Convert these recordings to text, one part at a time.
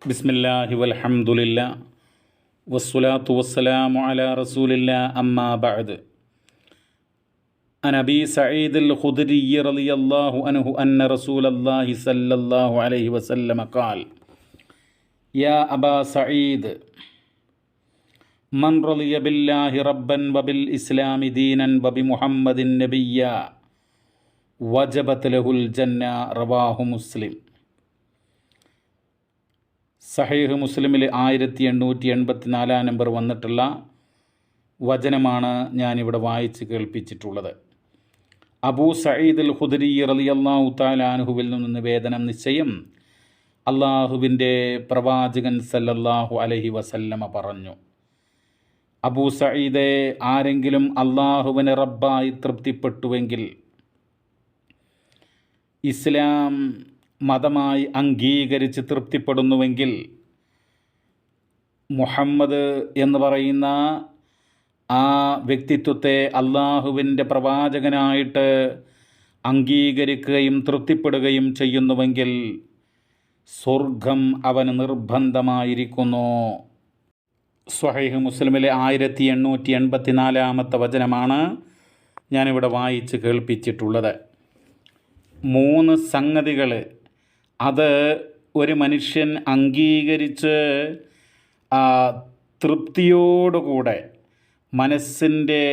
ബിസ്മില്ലാഹി വൽഹംദുലില്ലാ വസ്സലാത്തു വസ്സലാമു അലാ റസൂലില്ലാ അമ്മാ ബഅദ്. അൻ അബീ സഈദിൽ ഖുദ്രി റളിയല്ലാഹു അൻഹു അന്ന റസൂലല്ലാഹി സ്വല്ലല്ലാഹു അലൈഹി വസല്ലമ ഖാൽ യാ അബാ സഈദ് മൻ റളിയ ബില്ലാഹി റബ്ബൻ വബിൽ ഇസ്ലാമി ദീനൻ വബി മുഹമ്മദിൻ നബിയ്യ വജബത് ലഹുൽ ജന്ന. റവാഹു മുസ്ലിം. സഹീഹ് മുസ്ലിമിൽ 1884 നമ്പർ വന്നിട്ടുള്ള വചനമാണ് ഞാനിവിടെ വായിച്ച് കേൾപ്പിച്ചിട്ടുള്ളത്. അബൂ സഈദ് ഖുദ്രി റളിയല്ലാഹു തആല അൻഹുവിൽ നിന്ന് നിവേദനം, നിശ്ചയം അള്ളാഹുവിൻ്റെ പ്രവാചകൻ സല്ലല്ലാഹു അലൈഹി വസല്ലമ പറഞ്ഞു, അബൂ സഈദെ, ആരെങ്കിലും അള്ളാഹുവിനെ റബ്ബായി തൃപ്തിപ്പെട്ടുവെങ്കിൽ, ഇസ്ലാം മതമായി അംഗീകരിച്ച് തൃപ്തിപ്പെടുന്നുവെങ്കിൽ, മുഹമ്മദ് എന്ന് പറയുന്ന ആ വ്യക്തിത്വത്തെ അള്ളാഹുവിൻ്റെ പ്രവാചകനായിട്ട് അംഗീകരിക്കുകയും തൃപ്തിപ്പെടുകയും ചെയ്യുന്നുവെങ്കിൽ സ്വർഗം അവന് നിർബന്ധമായിരിക്കുന്നു. സ്വഹീഹ് മുസ്ലിമിലെ 1884 വചനമാണ് ഞാനിവിടെ വായിച്ച് കേൾപ്പിച്ചിട്ടുള്ളത്. 3 സംഗതികൾ അത് ഒരു മനുഷ്യൻ അംഗീകരിച്ച് തൃപ്തിയോടുകൂടെ, മനസ്സിൻ്റെ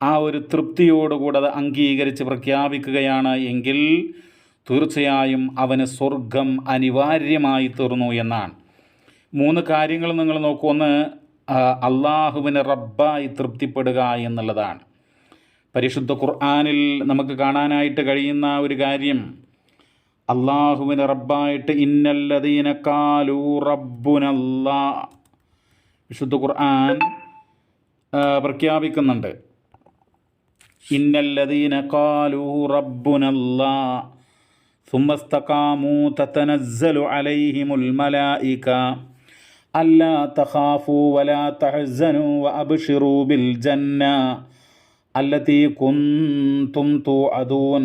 ആ ഒരു തൃപ്തിയോടുകൂടെ അത് അംഗീകരിച്ച് പ്രഖ്യാപിക്കുകയാണ് എങ്കിൽ തീർച്ചയായും അവന് സ്വർഗം അനിവാര്യമായി തീർന്നു എന്നാണ്. 3 കാര്യങ്ങൾ നിങ്ങൾ നോക്കൂ. ഒന്ന്, അള്ളാഹുവിനെ റബ്ബായി തൃപ്തിപ്പെടുക എന്നുള്ളതാണ്. പരിശുദ്ധ ഖുർആനിൽ നമുക്ക് കാണാനായിട്ട് കഴിയുന്ന ഒരു കാര്യം, അള്ളാഹുവിനെ റബ്ബായിട്ട് ഇന്നല്ലദീന ഖാലൂ റബ്ബുനല്ലാ, വിശുദ്ധ ഖുർആൻ പ്രഖ്യാപിക്കുന്നുണ്ട്. ഇന്നല്ലദീന ഖാലൂ റബ്ബുനല്ലാ സുമ്മസ്തഖാമൂ തതനസ്സലു അലൈഹിമുൽ മലായിക അല്ലാ തഖാഫൂ വലാ തഹ്സനൂ വഅബ്ശിറൂ ബിൽ ജന്ന അല്ലതീ കുന്തും തുഅദൂൻ.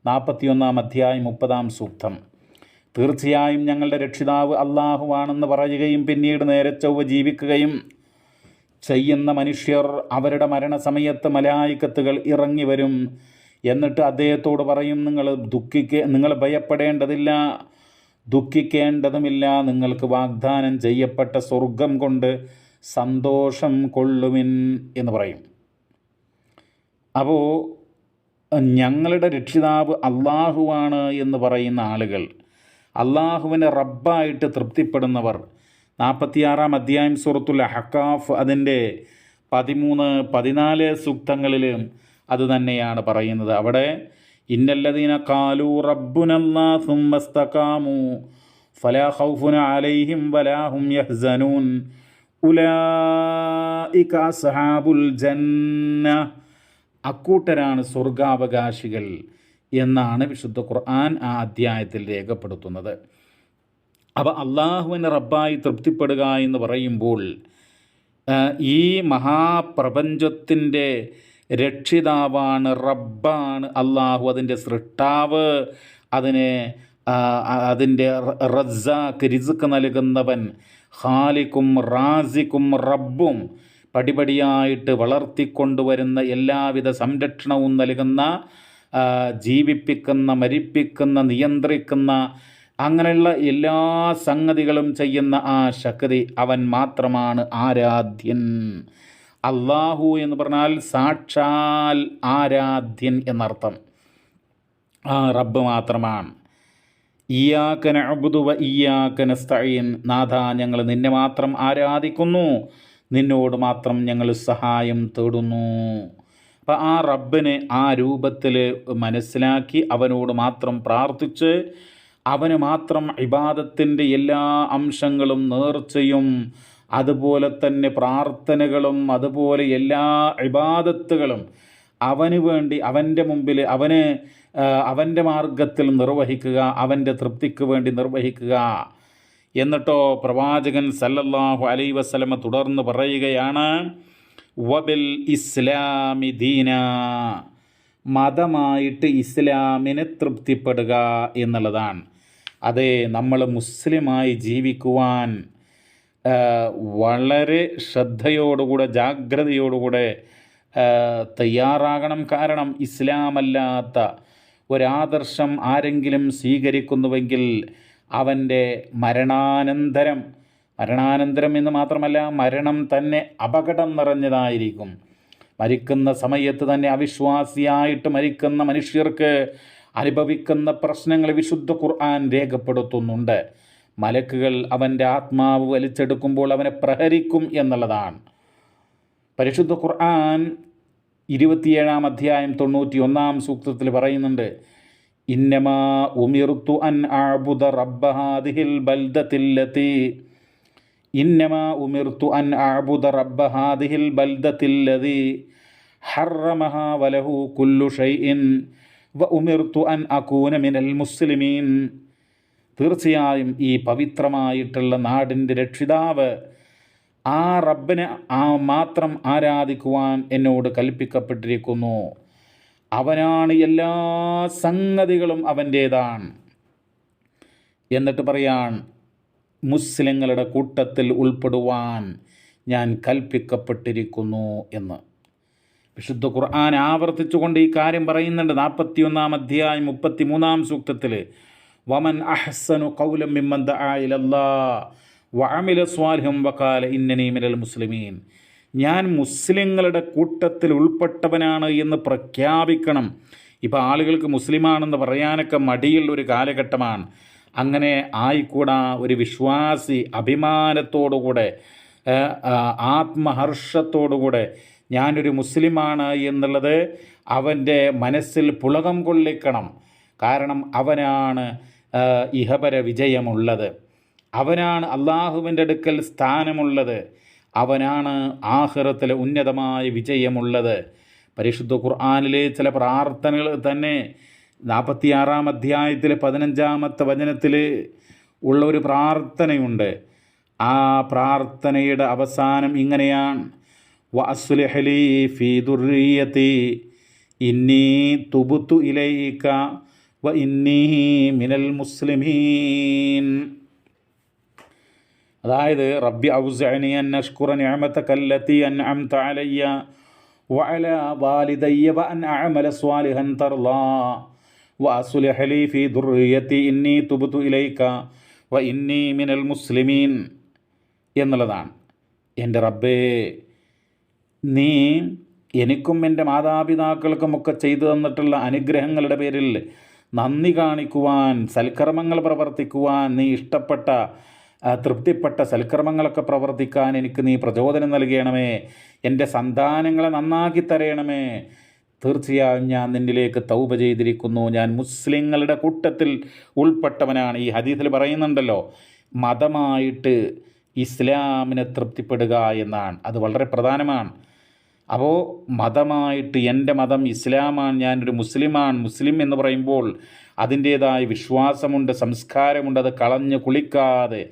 41 അധ്യായം 30 സൂക്തം. തീർച്ചയായും ഞങ്ങളുടെ രക്ഷിതാവ് അള്ളാഹുവാണെന്ന് പറയുകയും പിന്നീട് നേരെ ചൊവ്വ ജീവിക്കുകയും ചെയ്യുന്ന മനുഷ്യർ, അവരുടെ മരണസമയത്ത് മലായികത്തുകൾ ഇറങ്ങി വരും. എന്നിട്ട് അദ്ദേഹത്തോട് പറയും, നിങ്ങൾ ഭയപ്പെടേണ്ടതില്ല, ദുഃഖിക്കേണ്ടതുമില്ല, നിങ്ങൾക്ക് വാഗ്ദാനം ചെയ്യപ്പെട്ട സ്വർഗം കൊണ്ട് സന്തോഷം കൊള്ളുവിൻ എന്ന് പറയും. അപ്പോൾ ഞങ്ങളുടെ രക്ഷിതാവ് അള്ളാഹുവാണ് എന്ന് പറയുന്ന ആളുകൾ, അള്ളാഹുവിനെ റബ്ബായിട്ട് തൃപ്തിപ്പെടുന്നവർ, 46 അധ്യായം സൂറത്തുൽ അഹ്ഖാഫ് അതിൻ്റെ 13-14 സൂക്തങ്ങളിലും അതുതന്നെയാണ് പറയുന്നത്. അവിടെ ഇന്നല്ലദീന ഖാലൂ റബ്ബുനല്ലാ സുമ്മസ്തഖാമൂ ഫലാ ഖൗഫുൻ അലൈഹിം വലാ ഹും യഹ്സനൂൻ ഉലൈക അസ്ഹാബുൽ ജന്ന, അക്കൂട്ടരാണ് സ്വർഗാവകാശികൾ എന്നാണ് വിശുദ്ധ ഖുർആൻ ആ അധ്യായത്തിൽ രേഖപ്പെടുത്തുന്നത്. അപ്പോൾ അള്ളാഹുവിനെ റബ്ബായി തൃപ്തിപ്പെടുക എന്ന് പറയുമ്പോൾ ഈ മഹാപ്രപഞ്ചത്തിൻ്റെ രക്ഷിതാവാണ്, റബ്ബാണ് അള്ളാഹു, അതിൻ്റെ സൃഷ്ടാവ്, അതിൻ്റെ റസ്സാക്ക്, റിസ്ക് നൽകുന്നവൻ, ഖാലിക്കും റാസിക്കും റബ്ബും, പടിപടിയായിട്ട് വളർത്തിക്കൊണ്ടുവരുന്ന, എല്ലാവിധ സംരക്ഷണവും നൽകുന്ന, ജീവിപ്പിക്കുന്ന, മരിപ്പിക്കുന്ന, നിയന്ത്രിക്കുന്ന, അങ്ങനെയുള്ള എല്ലാ സംഗതികളും ചെയ്യുന്ന ആ ശക്തി അവൻ മാത്രമാണ് ആരാധ്യൻ. അള്ളാഹു എന്ന് പറഞ്ഞാൽ സാക്ഷാൽ ആരാധ്യൻ എന്നർത്ഥം. ആ റബ്ബ് മാത്രമാണ്. ഇയ്യാക നഅ്ബുദു വ ഇയ്യാക നസ്തഈൻ, നാഥ, ഞങ്ങൾ നിന്നെ മാത്രം ആരാധിക്കുന്നു, നിന്നോട് മാത്രം ഞങ്ങൾ സഹായം തേടുന്നു. അപ്പം ആ റബ്ബിനെ ആ രൂപത്തിൽ മനസ്സിലാക്കി അവനോട് മാത്രം പ്രാർത്ഥിച്ച് അവന് മാത്രം ഇബാദത്തിൻ്റെ എല്ലാ അംശങ്ങളും, നേർച്ചയും, അതുപോലെ തന്നെ പ്രാർത്ഥനകളും, അതുപോലെ എല്ലാ ഇബാദത്തുകളും അവന് വേണ്ടി, അവൻ്റെ മുമ്പിൽ, അവൻ്റെ മാർഗത്തിൽ നിർവഹിക്കുക, അവൻ്റെ തൃപ്തിക്ക് വേണ്ടി നിർവഹിക്കുക. എന്നിട്ടോ പ്രവാചകൻ സല്ലല്ലാഹു അലൈഹി വസല്ലമ തുടർന്ന് പറയുകയാണ്, വബിൽ ഇസ്ലാമി ദീന, മതമായിട്ട് ഇസ്ലാമിനെ തൃപ്തിപ്പെടുക എന്നുള്ളതാണ്. അതെ, നമ്മൾ മുസ്ലിമായി ജീവിക്കുവാൻ വളരെ ശ്രദ്ധയോടുകൂടെ ജാഗ്രതയോടുകൂടെ തയ്യാറാകണം. കാരണം ഇസ്ലാമല്ലാത്ത ഒരാദർശം ആരെങ്കിലും സ്വീകരിക്കുന്നുവെങ്കിൽ അവൻ്റെ മരണാനന്തരം എന്ന് മാത്രമല്ല, മരണം തന്നെ അപകടം നിറഞ്ഞതായിരിക്കും. മരിക്കുന്ന സമയത്ത് തന്നെ അവിശ്വാസിയായിട്ട് മരിക്കുന്ന മനുഷ്യർക്ക് അനുഭവിക്കുന്ന പ്രശ്നങ്ങൾ വിശുദ്ധ ഖുർആൻ രേഖപ്പെടുത്തുന്നുണ്ട്. മലക്കുകൾ അവൻ്റെ ആത്മാവ് വലിച്ചെടുക്കുമ്പോൾ അവനെ പ്രഹരിക്കും എന്നുള്ളതാണ്. പരിശുദ്ധ ഖുർആൻ 27-ാം അധ്യായം 91-ാം സൂക്തത്തിൽ പറയുന്നുണ്ട്, ഇന്നമാ ഉമിർതു അൻ അഅ്ബുദ റബ്ബ ഹാദിഹിൽ ബൽദത്തില്ലതി ഇന്നമാ ഉമിർതു അൻ അഅ്ബുദ റബ്ബ ഹാദിഹിൽ ബൽദത്തില്ലതി ഹറമഹാ വലഹു കുല്ലു ഷൈഇൻ വ ഉമിർതു അൻ അകൂന മിനൽ മുസ്ലിമീൻ. തീർച്ചയായും ഈ പവിത്രമായിട്ടുള്ള നാടിൻ്റെ രക്ഷിതാവ് ആ റബ്ബിനെ മാത്രം ആരാധിക്കുവാൻ എന്നോട് കൽപ്പിക്കപ്പെട്ടിരിക്കുന്നു. അവനാണ് എല്ലാ സംഗതികളും അവൻ്റേതാണ്. എന്നിട്ട് പറയാൻ, മുസ്ലിങ്ങളുടെ കൂട്ടത്തിൽ ഉൾപ്പെടുവാൻ ഞാൻ കൽപ്പിക്കപ്പെട്ടിരിക്കുന്നു എന്ന് വിശുദ്ധ ഖുർആൻ ആവർത്തിച്ചുകൊണ്ട് ഈ കാര്യം പറയുന്നുണ്ട്. 41-ാം അധ്യായം 33-ാം സൂക്തത്തിൽ, വമൻ അഹ്സനു ഖൗലൻ മിമ്മൻ ദഅ ഇലല്ലാഹ് വഅമില സ്വാലിഹൻ വഖാല ഇന്നനി മിനൽ മുസ്ലിമീൻ. ഞാൻ മുസ്ലിങ്ങളുടെ കൂട്ടത്തിൽ ഉൾപ്പെട്ടവനാണ് എന്ന് പ്രഖ്യാപിക്കണം. ഇപ്പോൾ ആളുകൾക്ക് മുസ്ലിമാണെന്ന് പറയാനൊക്കെ മടിയുള്ള ഒരു കാലഘട്ടമാണ്. അങ്ങനെ ആയിക്കൂടാ. ഒരു വിശ്വാസി അഭിമാനത്തോടുകൂടെ ആത്മഹർഷത്തോടുകൂടെ ഞാനൊരു മുസ്ലിമാണ് എന്നുള്ളത് അവൻ്റെ മനസ്സിൽ പുളകം കൊള്ളിക്കണം. കാരണം അവനാണ് ഇഹപര വിജയമുള്ളത്, അവനാണ് അള്ളാഹുവിൻ്റെ അടുക്കൽ സ്ഥാനമുള്ളത്, അവനാണ് ആഖിറത്തിലെ ഉന്നതമായ വിജയമുള്ളത്. പരിശുദ്ധ ഖുർആനിലെ ചില പ്രാർത്ഥനകൾ തന്നെ 46-ാം അധ്യായത്തിലെ 15-ാമത്തെ വചനത്തിൽ ഉള്ള ഒരു പ്രാർത്ഥനയുണ്ട്. ആ പ്രാർത്ഥനയുടെ അവസാനം ഇങ്ങനെയാണ്, വഅസ്ലിഹ് ലീ ഫീ ദുർരിയതി ഇന്നി തുബ്തു ഇലൈക വ ഇന്നി മിനൽ മുസ്ലിമീൻ. അതായത്, റബ്ബി ഔസിഅനി അൻ അഷ്കുറ നിഅമതക അല്ലതി അൻഅംത അലയ്യ വഅലാ വാലിദയ്യ വഅൻ അഅമല സ്വാലിഹൻ തർളാ വഅസ്ലിഹ് ലീ ഫീ ദുർരിയതി ഇന്നി തുബ്തു ഇലൈക വ ഇന്നി മിനൽ മുസ്ലിമീൻ എന്നുള്ളതാണ്. എൻ്റെ റബ്ബേ, നീ എനിക്കും എൻ്റെ മാതാപിതാക്കൾക്കുമൊക്കെ ചെയ്തു തന്നിട്ടുള്ള അനുഗ്രഹങ്ങളുടെ പേരിൽ നന്ദി കാണിക്കുവാൻ, സൽക്കർമ്മങ്ങൾ പ്രവർത്തിക്കുവാൻ, നീ ഇഷ്ടപ്പെട്ട തൃപ്തിപ്പെട്ട സൽക്കർമ്മങ്ങളൊക്കെ പ്രവർത്തിക്കാൻ എനിക്ക് നീ പ്രചോദനം നൽകണമേ. എൻ്റെ സന്താനങ്ങളെ നന്നാക്കി തരയണമേ. തീർച്ചയായും ഞാൻ നിന്നിലേക്ക് തൗബ ചെയ്തിരിക്കുന്നു, ഞാൻ മുസ്ലിങ്ങളുടെ കൂട്ടത്തിൽ ഉൾപ്പെട്ടവനാണ്. ഈ ഹദീസിൽ പറയുന്നുണ്ടല്ലോ, മതമായിട്ട് ഇസ്ലാമിനെ തൃപ്തിപ്പെടുക എന്നാണ്. അത് വളരെ പ്രധാനമാണ്. അപ്പോൾ മതമായിട്ട് എൻ്റെ മതം ഇസ്ലാമാണ്, ഞാനൊരു മുസ്ലിമാണ്. മുസ്ലിം എന്ന് പറയുമ്പോൾ അതിൻ്റേതായ വിശ്വാസമുണ്ട്, സംസ്കാരമുണ്ട്. അത് കളഞ്ഞ് കുളിക്കാതെ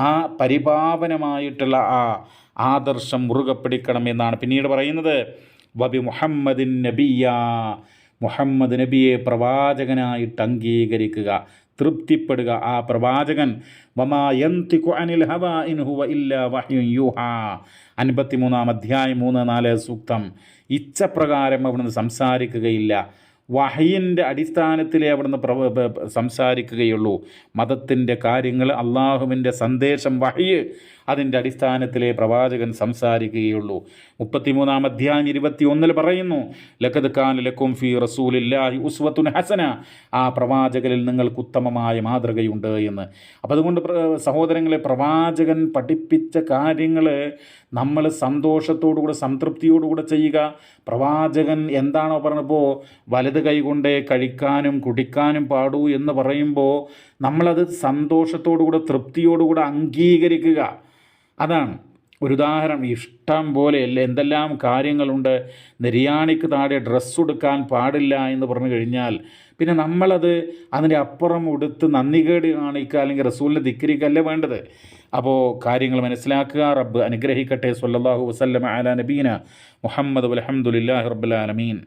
ആ പരിപാവനമായിട്ടുള്ള ആ ആദർശം മുറുകെ പിടിക്കണം എന്നാണ് പിന്നീട് പറയുന്നത്. വബി മുഹമ്മദിൻ നബിയ, മുഹമ്മദ് നബിയെ പ്രവാചകനായിട്ട് അംഗീകരിക്കുക, തൃപ്തിപ്പെടുക. ആ പ്രവാചകൻ വമാ യന്തിഖു അനിൽ ഹവാ ഇൻ ഹുവ ഇല്ലാ വഹ്യുൻ യൂഹാ, 53-ാം അധ്യായം 3-4 സൂക്തം. ഇച്ഛപ്രകാരം അവിടുന്ന് സംസാരിക്കുകയില്ല, വഹയിൻ്റെ അടിസ്ഥാനത്തിലേ അവിടുന്ന് സംസാരിക്കുകയുള്ളൂ. മതത്തിൻ്റെ കാര്യങ്ങൾ, അള്ളാഹുവിൻ്റെ സന്ദേശം, വഹയ്, അതിൻ്റെ അടിസ്ഥാനത്തിലേ പ്രവാചകൻ സംസാരിക്കുകയുള്ളൂ. 33-ാം അധ്യായം 21-ൽ പറയുന്നു, ലഖദ് കാന ലക്കും ഫീ റസൂലില്ലാഹി ഉസ്വത്തുൻ ഹസന, ആ പ്രവാചകരിൽ നിങ്ങൾക്ക് ഉത്തമമായ മാതൃകയുണ്ട് എന്ന്. അപ്പോൾ അതുകൊണ്ട് സഹോദരങ്ങളെ, പ്രവാചകൻ പഠിപ്പിച്ച കാര്യങ്ങൾ നമ്മൾ സന്തോഷത്തോടുകൂടെ സംതൃപ്തിയോടുകൂടെ ചെയ്യുക. പ്രവാചകൻ എന്താണോ പറഞ്ഞപ്പോൾ വലത് കൈകൊണ്ടേ കഴിക്കാനും കുടിക്കാനും പാടൂ എന്ന് പറയുമ്പോൾ നമ്മളത് സന്തോഷത്തോടുകൂടെ തൃപ്തിയോടുകൂടെ അംഗീകരിക്കുക. അതാണ് ഒരു ഉദാഹരണം. ഇഷ്ടം പോലെ എന്തെല്ലാം കാര്യങ്ങളുണ്ട്. നിര്യാണിക്ക് താഴെ ഡ്രസ്സ് ഉടുക്കാൻ പാടില്ല എന്ന് പറഞ്ഞു കഴിഞ്ഞാൽ പിന്നെ നമ്മളത് അതിൻ്റെ അപ്പുറം ഉടുത്ത് നന്ദികേട് കാണിക്കുക, അല്ലെങ്കിൽ റസൂലിനെ ധിക്കരിക്കല്ല വേണ്ടത്. അപ്പോൾ കാര്യങ്ങൾ മനസ്സിലാക്കുക. റബ്ബ് അനുഗ്രഹിക്കട്ടെ. സ്വല്ലല്ലാഹു വസല്ലമ അലാ നബീന മുഹമ്മദ് വൽഹംദുലില്ലാഹി റബ്ബിൽ ആലമീൻ.